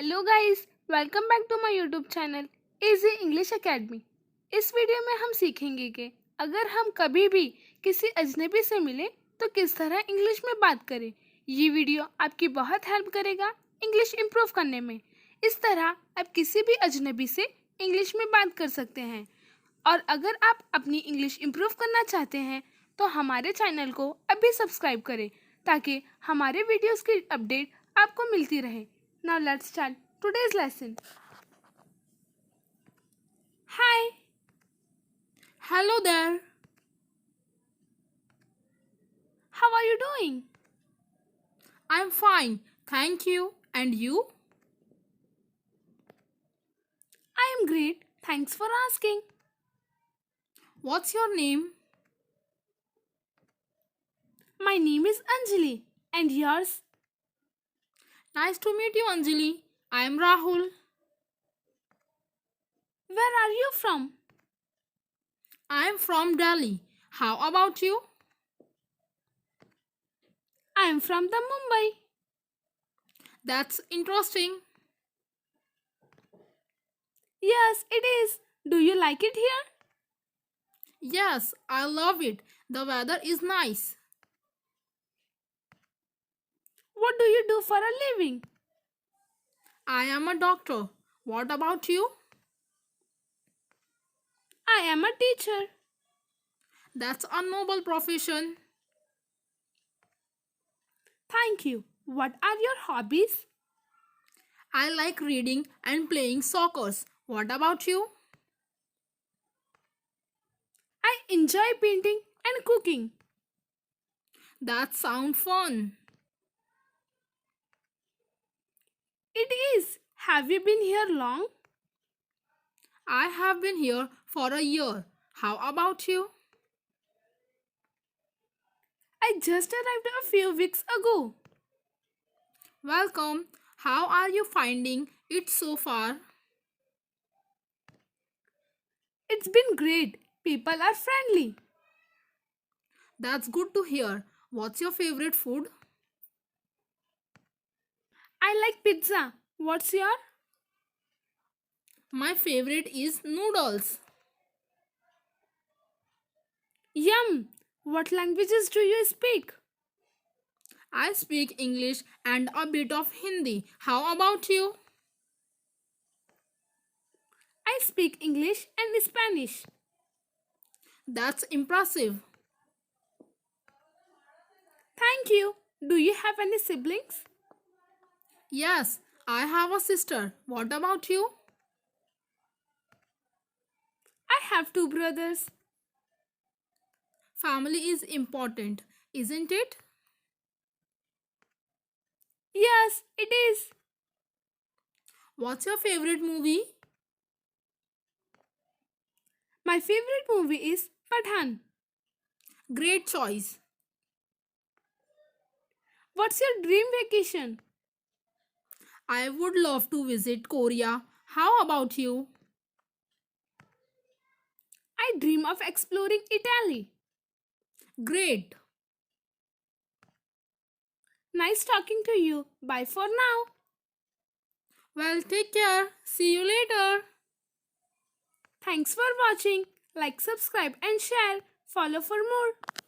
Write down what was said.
Hello guys, welcome back to my YouTube channel easy English academy. इस video में हम सीखेंगे कि अगर हम कभी भी किसी अजनबी से मिले तो किस तरह इंग्लिश में बात करें। ये वीडियो आपकी बहुत हेल्प करेगा इंग्लिश इम्प्रूव करने में। इस तरह आप किसी भी अजनबी से इंग्लिश में बात कर सकते हैं। और अगर आप अपनी इंग्लिश इम्प्रूव करना चाहते हैं तो हमारे चैनल को अभी सब्सक्राइब करें ताकि हमारे वीडियोस की अपडेट आपको मिलती रहे। Now let's start today's lesson. Hi. Hello there. How are you doing? I'm fine. Thank you. And you? I am great. Thanks for asking. What's your name? My name is Anjali. And yours? Nice to meet you, Anjali. I am Rahul. Where are you from? I am from Delhi. How about you? I am from the Mumbai. That's interesting. Yes, it is. Do you like it here? Yes, I love it. The weather is nice. What do you do for a living? I am a doctor. What about you? I am a teacher. That's a noble profession. Thank you. What are your hobbies? I like reading and playing soccer. What about you? I enjoy painting and cooking. That sounds fun. It is. Have you been here long? I have been here for a year. How about you? I just arrived a few weeks ago. Welcome. How are you finding it so far? It's been great. People are friendly. That's good to hear. What's your favorite food? I like pizza. What's your? My favorite is noodles. Yum! What languages do you speak? I speak English and a bit of Hindi. How about you? I speak English and Spanish. That's impressive. Thank you. Do you have any siblings? Yes, I have a sister. What about you? I have two brothers. Family is important, isn't it? Yes, it is. What's your favorite movie? My favorite movie is Pathan. Great choice. What's your dream vacation? I would love to visit Korea. How about you? I dream of exploring Italy. Great. Nice talking to you. Bye for now. Well, take care. See you later. Thanks for watching. Like, subscribe and share. Follow for more.